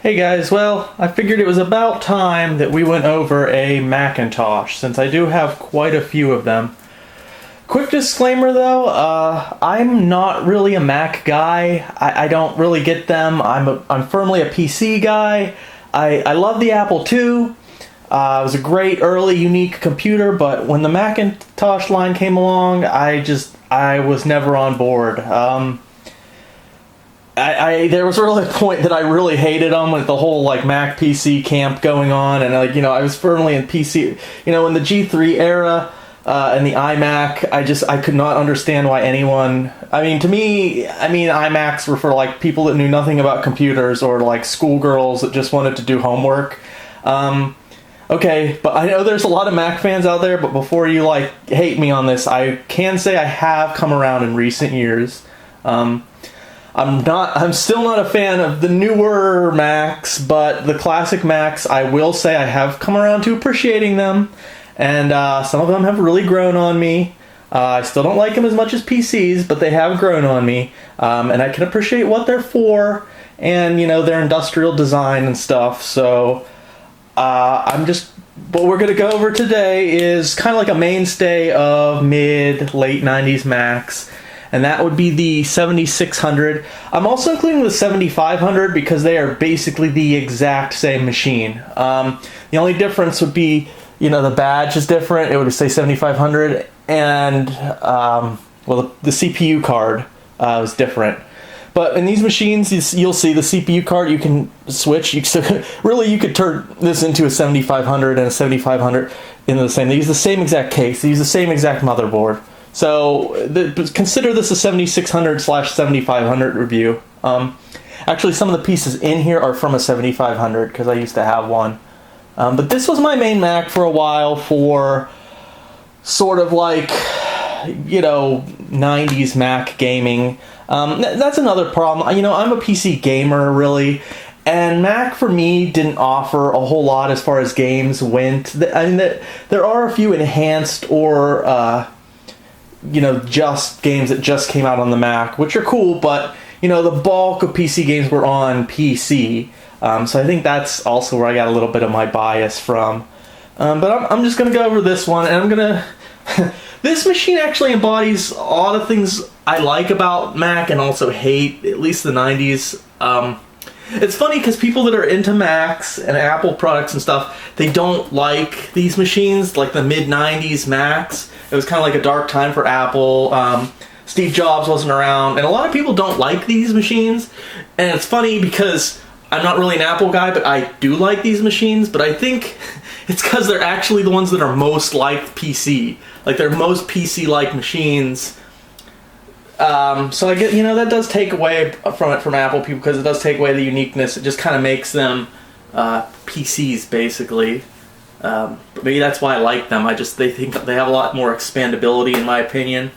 Hey guys, well, I figured it was about time that we went over a Macintosh, since I do have quite a few of them. Quick disclaimer though, I'm not really a Mac guy. I don't really get them. I'm firmly a PC guy. I love the Apple II. It was a great early unique computer, but when the Macintosh line came along, I was never on board. There was really a point that I really hated them with the whole like Mac PC camp going on, and I was firmly in PC. In the G3 era and the iMac, I could not understand why anyone. To me, iMacs were for like people that knew nothing about computers or like schoolgirls that just wanted to do homework. Okay, but I know there's a lot of Mac fans out there. But before you like hate me on this, I can say I have come around in recent years. I'm still not a fan of the newer Macs, but the classic Macs, I will say I have come around to appreciating them, and some of them have really grown on me. I still don't like them as much as PCs, but they have grown on me, and I can appreciate what they're for, and their industrial design and stuff. So what we're going to go over today is kind of like a mainstay of late 90s Macs. And that would be the 7600. I'm also including the 7500 because they are basically the exact same machine. The only difference would be, the badge is different. It would say 7500, and the CPU card was different. But in these machines, you'll see the CPU card. You can switch. You could turn this into a 7500 and a 7500 into the same. They use the same exact case. They use the same exact motherboard. So consider this a 7600/7500 review. Actually, some of the pieces in here are from a 7500 because I used to have one. But this was my main Mac for a while for sort of like, 90s Mac gaming. That's another problem. I'm a PC gamer, really. And Mac, for me, didn't offer a whole lot as far as games went. There are a few enhanced or... just games that just came out on the Mac, which are cool, but, the bulk of PC games were on PC. So I think that's also where I got a little bit of my bias from. But I'm just going to go over this one, and I'm going to... This machine actually embodies a lot of things I like about Mac and also hate, at least the 90s. It's funny because people that are into Macs and Apple products and stuff, they don't like these machines, like the mid-90s Macs. It was kind of like a dark time for Apple. Steve Jobs wasn't around, and a lot of people don't like these machines. And it's funny because I'm not really an Apple guy, but I do like these machines. But I think it's because they're actually the ones that are most like PC. Like, they're most PC-like machines. So I get, that does take away from Apple people, because it does take away the uniqueness. It just kind of makes them PCs, basically. But maybe that's why I like them. They think they have a lot more expandability, in my opinion.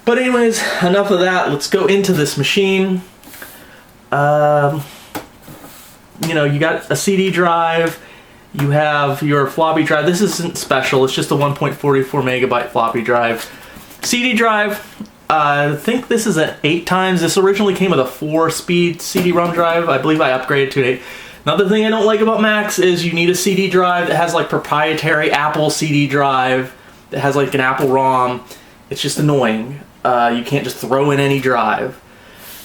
But anyways, enough of that. Let's go into this machine. You got a CD drive. You have your floppy drive. This isn't special. It's just a 1.44 megabyte floppy drive. CD drive. I think this is an 8 times. This originally came with a 4-speed CD-ROM drive. I believe I upgraded to an 8. Another thing I don't like about Macs is you need a CD drive that has like proprietary Apple CD drive that has like an Apple ROM. It's just annoying. You can't just throw in any drive.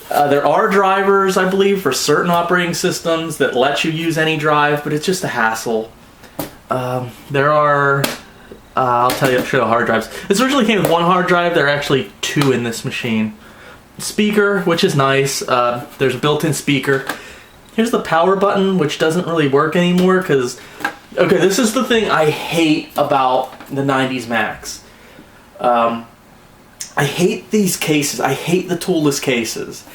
There are drivers, I believe, for certain operating systems that let you use any drive, but it's just a hassle. There are... I'll show you hard drives. This originally came with 1 hard drive. There are actually 2 in this machine. Speaker, which is nice. There's a built-in speaker. Here's the power button, which doesn't really work anymore because... Okay, this is the thing I hate about the 90s Macs. I hate these cases. I hate the toolless cases.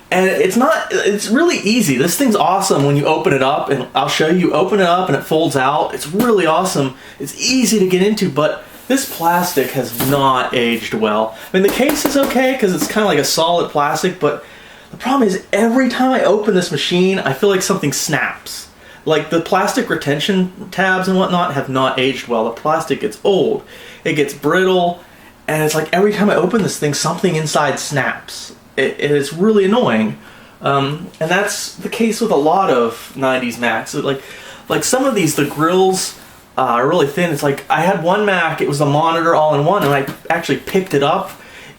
And it's really easy. This thing's awesome when you open it up, and I'll show you. Open it up and it folds out. It's really awesome. It's easy to get into, but this plastic has not aged well. The case is okay because it's kind of like a solid plastic, but the problem is every time I open this machine, I feel like something snaps. Like the plastic retention tabs and whatnot have not aged well. The plastic gets old. It gets brittle, and it's like every time I open this thing, something inside snaps. It is really annoying. And that's the case with a lot of 90s Macs. Like some of these, the grills are really thin. It's like I had one Mac, it was a monitor all in one, and I actually picked it up.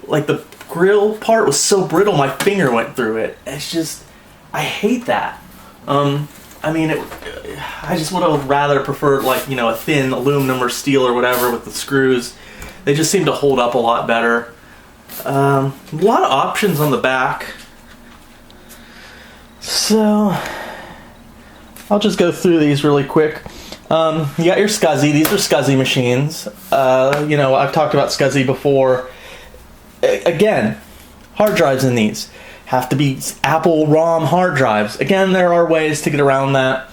Like the grill part was so brittle, my finger went through it. It's just, I hate that. I mean, I just would have rather preferred, like, you know, a thin aluminum or steel or whatever with the screws. They just seem to hold up a lot better. A lot of options on the back. So, I'll just go through these really quick. You got your SCSI. These are SCSI machines. You know, I've talked about SCSI before. Again, hard drives in these have to be Apple ROM hard drives. Again, there are ways to get around that,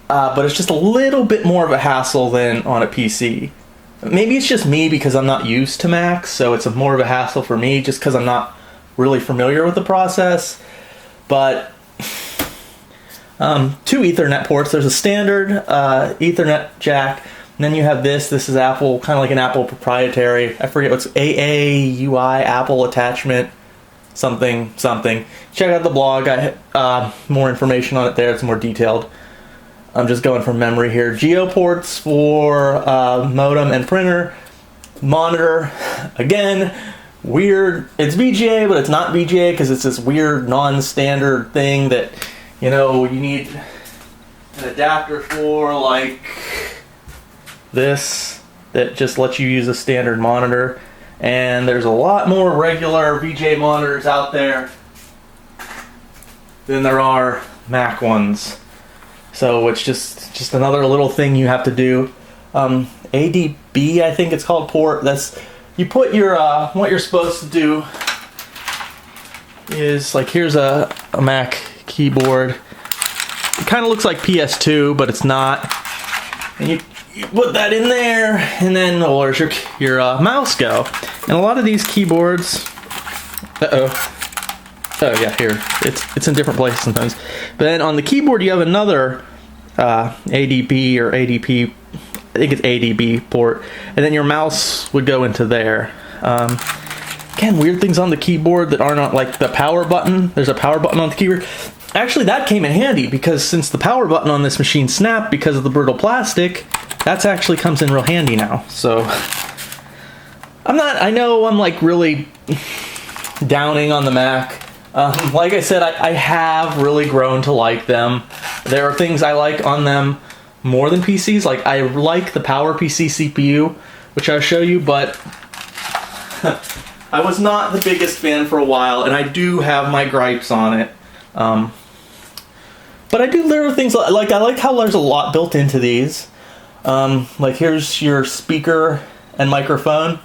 but it's just a little bit more of a hassle than on a PC. Maybe it's just me because I'm not used to Macs, so it's more of a hassle for me just because I'm not really familiar with the process. But two Ethernet ports. There's a standard Ethernet jack, and then you have this. This is Apple, kind of like an Apple proprietary. I forget what's AAUI, Apple attachment, something. Check out the blog. I more information on it there. It's more detailed. I'm just going from memory here. Geo ports for modem and printer. Monitor, again, weird. It's VGA, but it's not VGA because it's this weird non-standard thing that, you know, you need an adapter for, like this, that just lets you use a standard monitor. And there's a lot more regular VGA monitors out there than there are Mac ones. So it's just another little thing you have to do. ADB, I think it's called, port. That's, you put your what you're supposed to do is, like, here's a Mac keyboard. It kind of looks like PS2, but it's not. And you put that in there, and then where's your mouse go? And a lot of these keyboards, oh yeah, here it's in different places sometimes. But then on the keyboard you have another ADB or ADP, I think it's ADB port, and then your mouse would go into there. Again, weird things on the keyboard that are not, like the power button. There's a power button on the keyboard. Actually, that came in handy because since the power button on this machine snapped because of the brittle plastic, that's actually comes in real handy now. So I know I'm like really downing on the Mac. Like I said, I have really grown to like them. There are things I like on them more than PCs. Like, I like the PowerPC CPU, which I'll show you, but I was not the biggest fan for a while, and I do have my gripes on it. But I do little things like I like how there's a lot built into these. Like, here's your speaker and microphone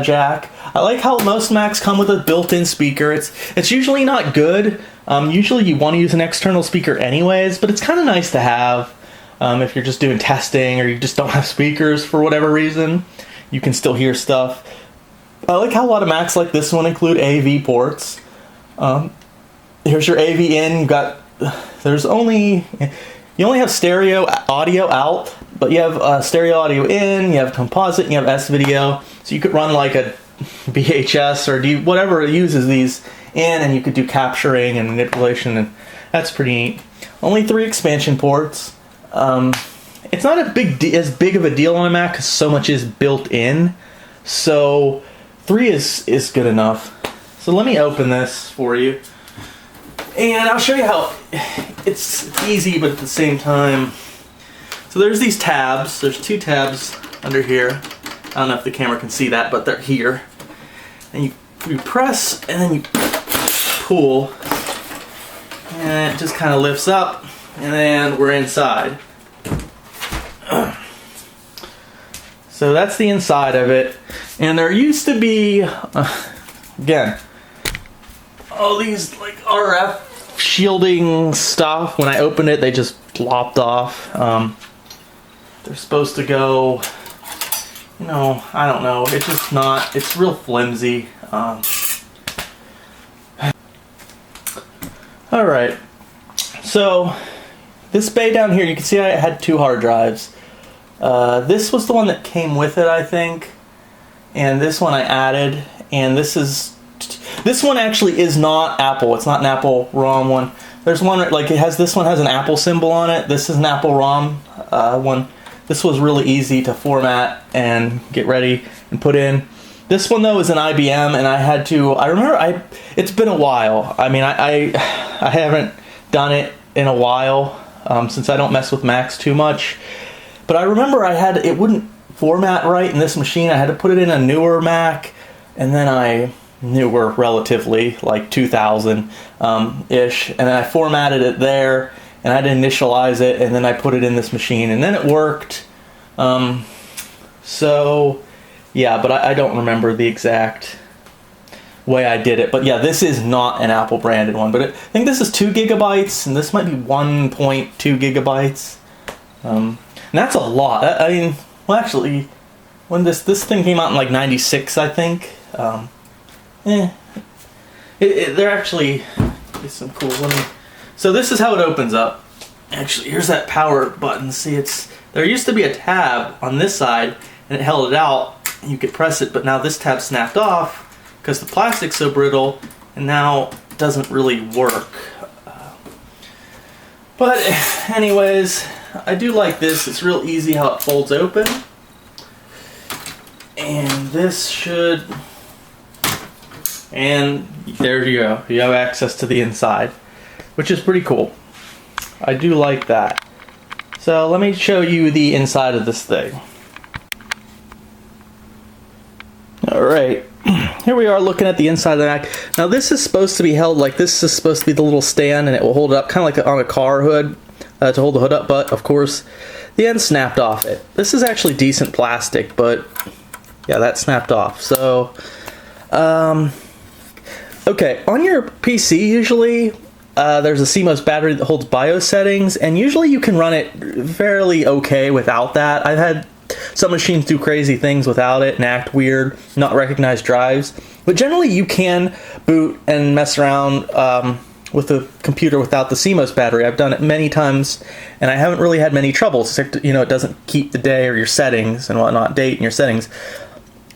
jack. I like how most Macs come with a built-in speaker. It's usually not good. Usually you want to use an external speaker anyways, but it's kind of nice to have if you're just doing testing or you just don't have speakers for whatever reason. You can still hear stuff. I like how a lot of Macs like this one include AV ports. Here's your AV in. You only have stereo audio out, but you have stereo audio in, you have composite, and you have S-video. So you could run like a VHS or whatever it uses these in, and you could do capturing and manipulation, and that's pretty neat. Only 3 expansion ports. It's not as big of a deal on a Mac because so much is built in. So 3 is good enough. So let me open this for you. And I'll show you how it's easy, but at the same time. So there's these tabs. There's 2 tabs under here. I don't know if the camera can see that, but they're here. And you press, and then you pull. And it just kind of lifts up. And then we're inside. So that's the inside of it. And there used to be, again, all these like RF shielding stuff. When I opened it, they just lopped off. They're supposed to go, you know, I don't know. It's just not, it's real flimsy. Alright, so this bay down here, you can see I had 2 hard drives. This was the one that came with it, I think. And this one I added. And this is, This one actually is not Apple. It's not an Apple ROM one. There's one, like, this one has an Apple symbol on it. This is an Apple ROM one. This was really easy to format and get ready and put in. This one, though, is an IBM, and I remember, it's been a while. I mean, I haven't done it in a while, since I don't mess with Macs too much. But I remember it wouldn't format right in this machine. I had to put it in a newer Mac, and then newer relatively, like 2000-ish, and then I formatted it there, and I had to initialize it, and then I put it in this machine, and then it worked. So, yeah, but I don't remember the exact way I did it. But yeah, this is not an Apple branded one, but I think this is 2 gigabytes, and this might be 1.2 gigabytes. And that's a lot. I mean, well, actually, when this thing came out in like 96, I think. There actually is some cool. So this is how it opens up. Actually, here's that power button. See, there used to be a tab on this side, and it held it out. You could press it, but now this tab snapped off because the plastic's so brittle, and now it doesn't really work. But anyways, I do like this. It's real easy how it folds open. And this should... And there you go. You have access to the inside, which is pretty cool. I do like that. So let me show you the inside of this thing. Alright, here we are looking at the inside of the Mac. Now this is supposed to be held like this is supposed to be the little stand, and it will hold it up kind of like on a car hood to hold the hood up, but of course the end snapped off it. This is actually decent plastic, but yeah, that snapped off. So, okay, on your PC usually there's a Cmos battery that holds BIOS settings, and usually you can run it fairly okay without that. I've had some machines do crazy things without it and act weird, not recognize drives, but generally you can boot and mess around with the computer without the Cmos battery. I've done it many times, and I haven't really had many troubles, except, you know, it doesn't keep the day or your settings and whatnot, date and your settings.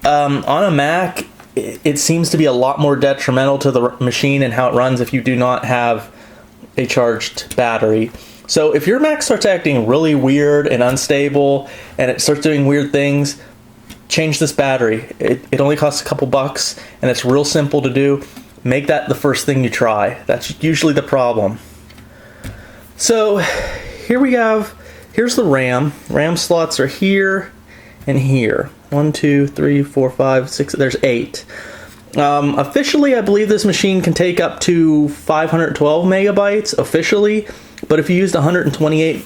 On a Mac, it seems to be a lot more detrimental to the machine and how it runs if you do not have a charged battery. So if your Mac starts acting really weird and unstable, and it starts doing weird things, change this battery. It only costs a couple bucks, and it's real simple to do. Make that the first thing you try. That's usually the problem. So here we have, here's the RAM. RAM slots are here and here. 1, 2, 3, 4, 5, 6, there's 8. Officially, I believe this machine can take up to 512 megabytes officially, but if you used 128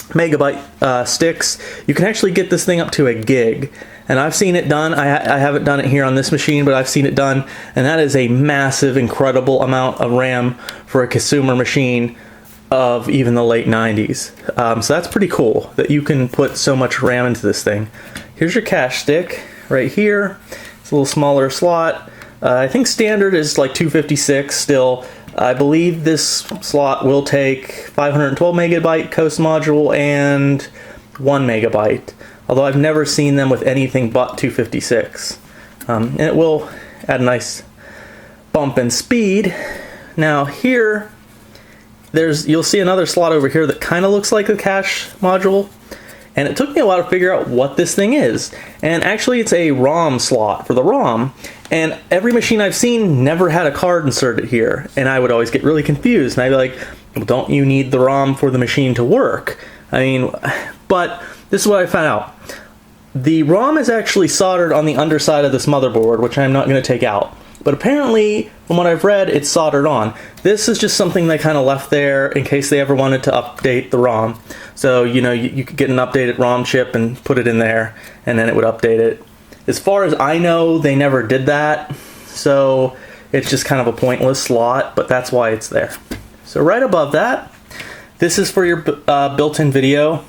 megabyte sticks, you can actually get this thing up to a gig. And I've seen it done. I haven't done it here on this machine, but I've seen it done, and that is a massive, incredible amount of RAM for a consumer machine of even the late 90s. So that's pretty cool that you can put so much RAM into this thing. Here's your cache stick right here. It's a little smaller slot. I think standard is like 256 still. I believe this slot will take 512 megabyte coast module and 1 megabyte. Although I've never seen them with anything but 256. And it will add a nice bump in speed. Now here, you'll see another slot over here that kind of looks like a cache module. And it took me a while to figure out what this thing is. And actually it's a ROM slot for the ROM. And every machine I've seen never had a card inserted here. And I would always get really confused. And I'd be like, well, don't you need the ROM for the machine to work? I mean, but this is what I found out. The ROM is actually soldered on the underside of this motherboard, which I'm not going to take out. But apparently, from what I've read, it's soldered on. This is just something they kind of left there in case they ever wanted to update the ROM. So, you know, you could get an updated ROM chip and put it in there, and then it would update it. As far as I know, they never did that. So, it's just kind of a pointless slot, but that's why it's there. So right above that, this is for your built-in video.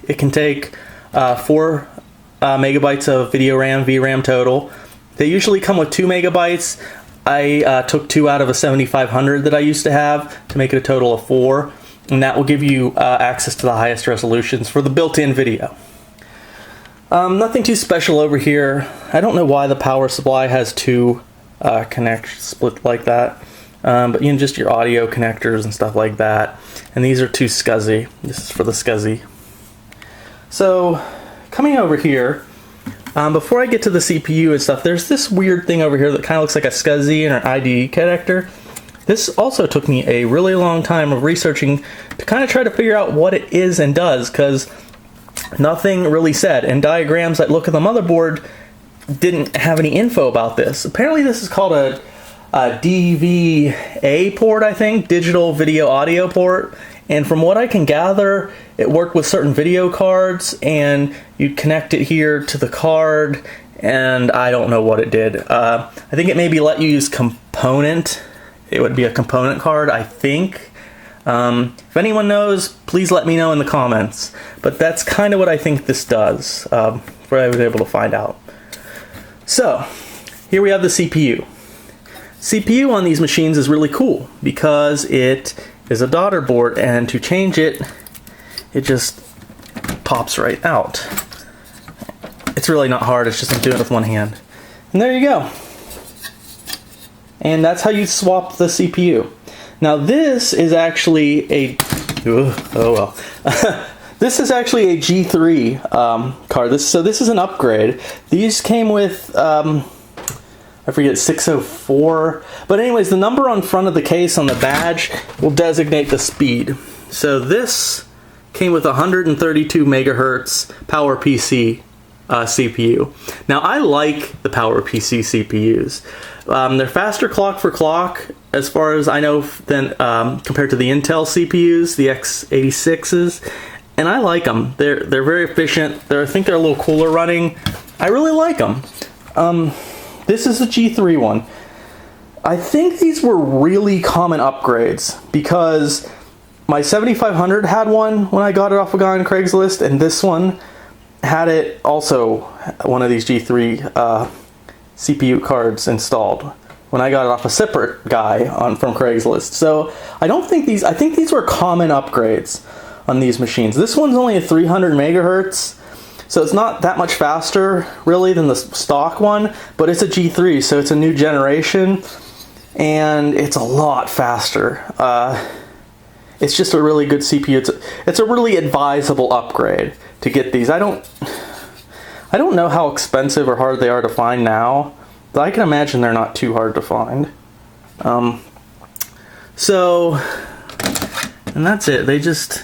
It can take 4 megabytes of video RAM, VRAM total. They usually come with 2 megabytes. I took 2 out of a 7500 that I used to have to make it a total of 4. And that will give you access to the highest resolutions for the built-in video. Nothing too special over here. I don't know why the power supply has 2 split like that. But you know, just your audio connectors and stuff like that. And these are two SCSI. This is for the SCSI. So coming over here, before I get to the CPU and stuff, there's this weird thing over here that kind of looks like a SCSI and an IDE connector. This also took me a really long time of researching to kind of try to figure out what it is and does, because nothing really said. And diagrams that look at the motherboard didn't have any info about this. Apparently this is called a DVA port, I think, digital video audio port. And from what I can gather, it worked with certain video cards, and you'd connect it here to the card, and I don't know what it did. I think it maybe let you use component. It would be a component card, I think. If anyone knows, please let me know in the comments. But that's kind of what I think this does, what I was able to find out. So, here we have the CPU. CPU on these machines is really cool because it is a daughter board, and to change it, it just pops right out. It's really not hard, it's just I'm doing it with one hand. And there you go. And that's how you swap the CPU. Now this is actually a, oh well. This is actually a G3 card. So this is an upgrade. These came with, I forget, 604. But anyways, the number on front of the case on the badge will designate the speed. So this came with 132 megahertz PowerPC CPU. Now I like the PowerPC CPUs. They're faster clock for clock, as far as I know, than compared to the Intel CPUs, the x86s, and I like them. They're very efficient. I think they're a little cooler running. I really like them. This is a G3 one. I think these were really common upgrades because my 7500 had one when I got it off a guy on Craigslist, and this one had it also, one of these G3 CPU cards installed when I got it off a separate guy from Craigslist. So I think these were common upgrades on these machines. This one's only a 300 megahertz, so it's not that much faster really than the stock one, but it's a G3, so it's a new generation, and it's a lot faster. It's just a really good CPU. It's a really advisable upgrade to get these. I don't know how expensive or hard they are to find now, but I can imagine they're not too hard to find. So, and that's it. They just,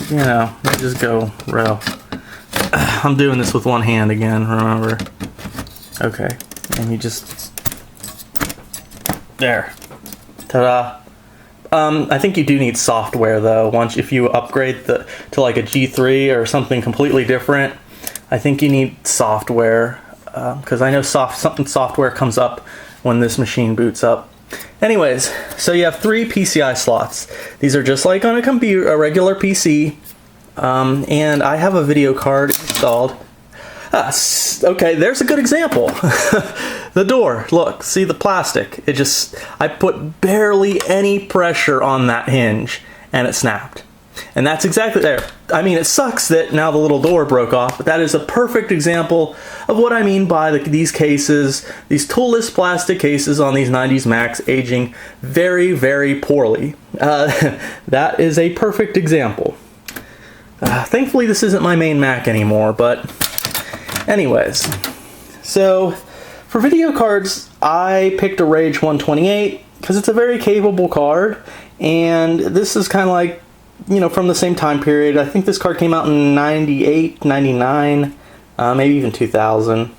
you know, they just go row. I'm doing this with one hand again, remember? Okay, and you just, there. Ta-da. I think you do need software though. If you upgrade to like a G3 or something completely different, I think you need software, because I know software comes up when this machine boots up. Anyways, so you have 3 PCI slots. These are just like on a regular PC, and I have a video card installed. Okay, there's a good example. The door, look, see the plastic? I put barely any pressure on that hinge and it snapped. And that's exactly there. I mean, it sucks that now the little door broke off, but that is a perfect example of what I mean by these cases, these toolless plastic cases on these 90s Macs aging very, very poorly. That is a perfect example. Thankfully, this isn't my main Mac anymore, but anyways. So, for video cards, I picked a Rage 128 because it's a very capable card, and this is kind of like, you know, from the same time period. I think this card came out in 98, 99, maybe even 2000.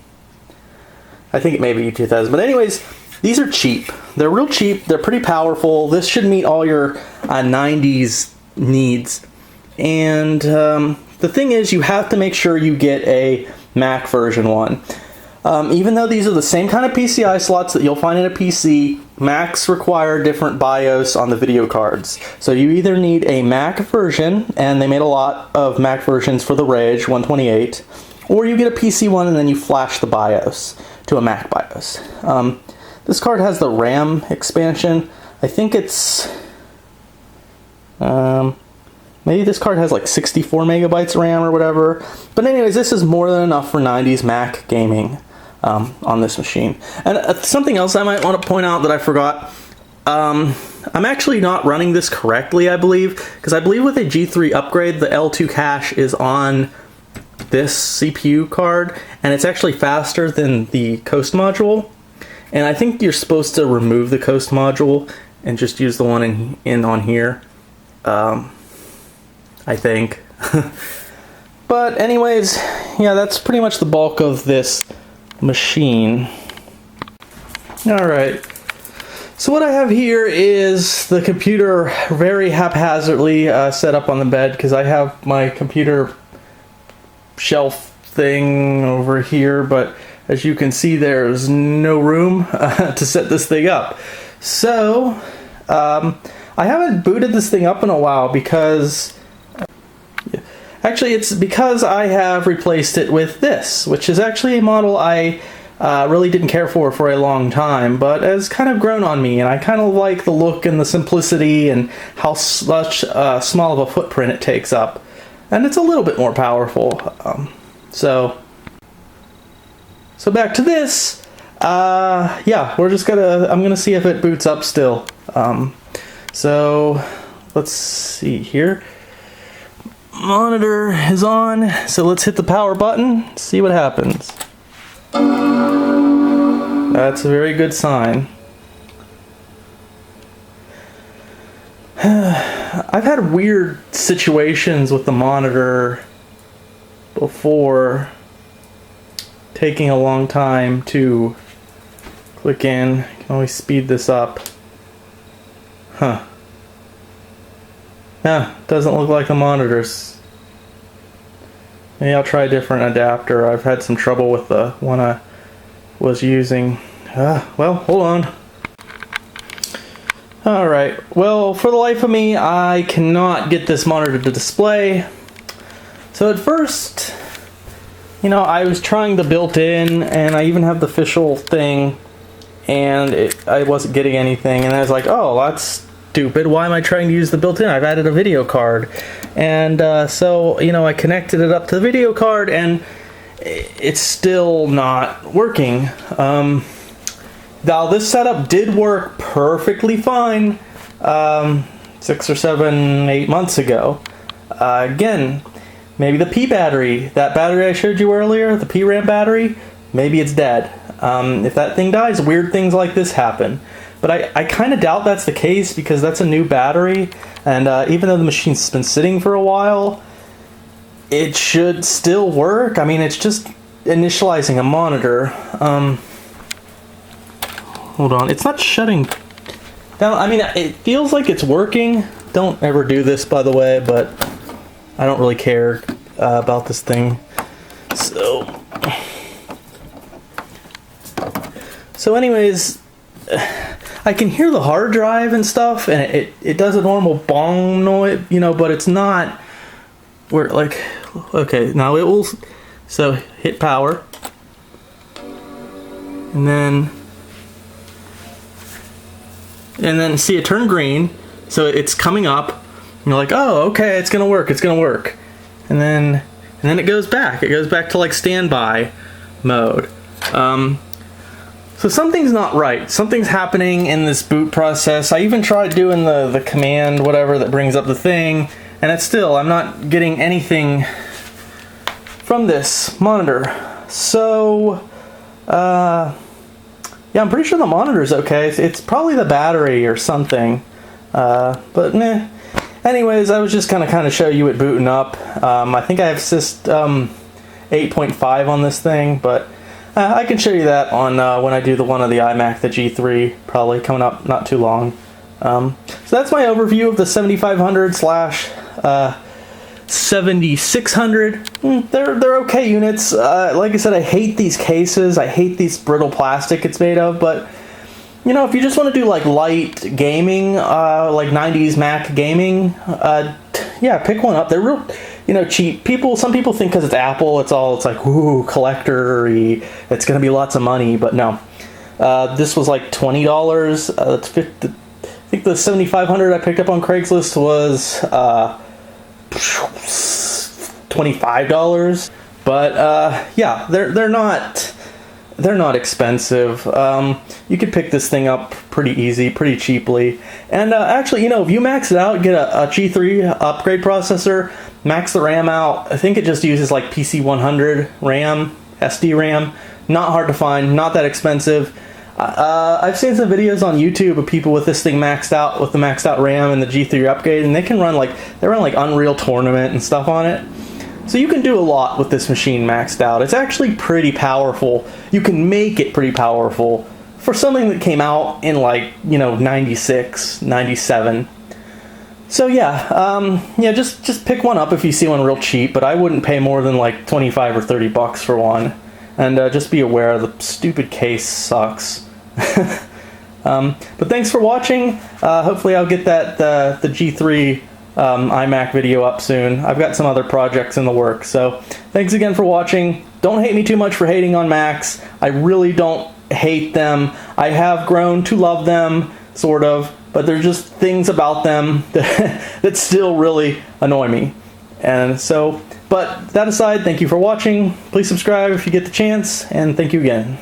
I think it may be 2000. But anyways, these are cheap. They're real cheap. They're pretty powerful. This should meet all your 90s needs. And the thing is, you have to make sure you get a Mac version one. Even though these are the same kind of PCI slots that you'll find in a PC, Macs require different BIOS on the video cards. So you either need a Mac version, and they made a lot of Mac versions for the Rage 128, or you get a PC one and then you flash the BIOS to a Mac BIOS. This card has the RAM expansion. I think it's, maybe this card has like 64 megabytes of RAM or whatever. But anyways, this is more than enough for 90s Mac gaming. on this machine. And something else I might want to point out that I forgot. I'm actually not running this correctly, I believe, because I believe with a G3 upgrade, the L2 cache is on this CPU card, and it's actually faster than the Coast module. And I think you're supposed to remove the Coast module and just use the one in on here. I think. But anyways, yeah, that's pretty much the bulk of this machine. Alright. So what I have here is the computer very haphazardly set up on the bed, because I have my computer shelf thing over here, but as you can see, there's no room to set this thing up. So I haven't booted this thing up in a while because actually it's because I have replaced it with this, which is actually a model I really didn't care for a long time, but has kind of grown on me, and I kind of like the look and the simplicity and how much small of a footprint it takes up, and it's a little bit more powerful. So back to this. Yeah, I'm gonna see if it boots up still. So let's see here. Monitor is on, so let's hit the power button, see what happens. That's a very good sign. I've had weird situations with the monitor before, taking a long time to click in. I can always speed this up. Huh. Yeah, doesn't look like the monitors. Maybe I'll try a different adapter. I've had some trouble with the one I was using. Well, hold on. Alright, well, for the life of me, I cannot get this monitor to display. So at first, you know, I was trying the built-in, and I even have the official thing, and I wasn't getting anything, and I was like, oh, that's stupid. Why am I trying to use the built-in? I've added a video card. And so, you know, I connected it up to the video card, and it's still not working. Now, this setup did work perfectly fine 6 or 7, 8 months ago. Again, maybe the P battery, that battery I showed you earlier, the PRAM battery, maybe it's dead. If that thing dies, weird things like this happen. But I kind of doubt that's the case, because that's a new battery, and even though the machine's been sitting for a while, it should still work. I mean, it's just initializing a monitor. Hold on, it's not shutting down. I mean, it feels like it's working. Don't ever do this, by the way, but I don't really care about this thing. So anyways, I can hear the hard drive and stuff, and it does a normal bong noise, you know, but it's not where, like, okay, now it will, so hit power, and then see it turn green, so it's coming up, and you're like, oh, okay, it's gonna work, and then it goes back to like standby mode. So something's not right. Something's happening in this boot process. I even tried doing the command, whatever, that brings up the thing, and it's still, I'm not getting anything from this monitor. So, yeah, I'm pretty sure the monitor's okay. It's probably the battery or something. But meh. Anyways, I was just gonna kind of show you it booting up. I think I have System 8.5 on this thing, but I can show you that on when I do the one of the iMac, the G3, probably coming up not too long. So that's my overview of the 7500 slash 7600. They're okay units. Like I said, I hate these cases. I hate these brittle plastic it's made of, but you know, if you just want to do like light gaming, like 90s Mac gaming, yeah, pick one up. They're real, you know, cheap. Some people think because it's Apple, it's like, ooh, collector-y, it's gonna be lots of money, but no. This was like $20. I think the 7500 I picked up on Craigslist was $25. But yeah, they're not they're not expensive. You could pick this thing up pretty easy, pretty cheaply. And actually, you know, if you max it out, get a G3 upgrade processor, max the RAM out. I think it just uses like PC 100 RAM, SD RAM. Not hard to find, not that expensive. I've seen some videos on YouTube of people with this thing maxed out, with the maxed out RAM and the G3 upgrade, and they run like Unreal Tournament and stuff on it. So you can do a lot with this machine maxed out. It's actually pretty powerful. You can make it pretty powerful for something that came out in like, you know, 96, 97. So yeah, just pick one up if you see one real cheap, but I wouldn't pay more than like 25 or 30 bucks for one. And just be aware, the stupid case sucks. But thanks for watching. Hopefully I'll get the G3 iMac video up soon. I've got some other projects in the works. So thanks again for watching. Don't hate me too much for hating on Macs. I really don't hate them. I have grown to love them, sort of, but there's just things about them that still really annoy me. And so, but that aside, thank you for watching. Please subscribe if you get the chance, and thank you again.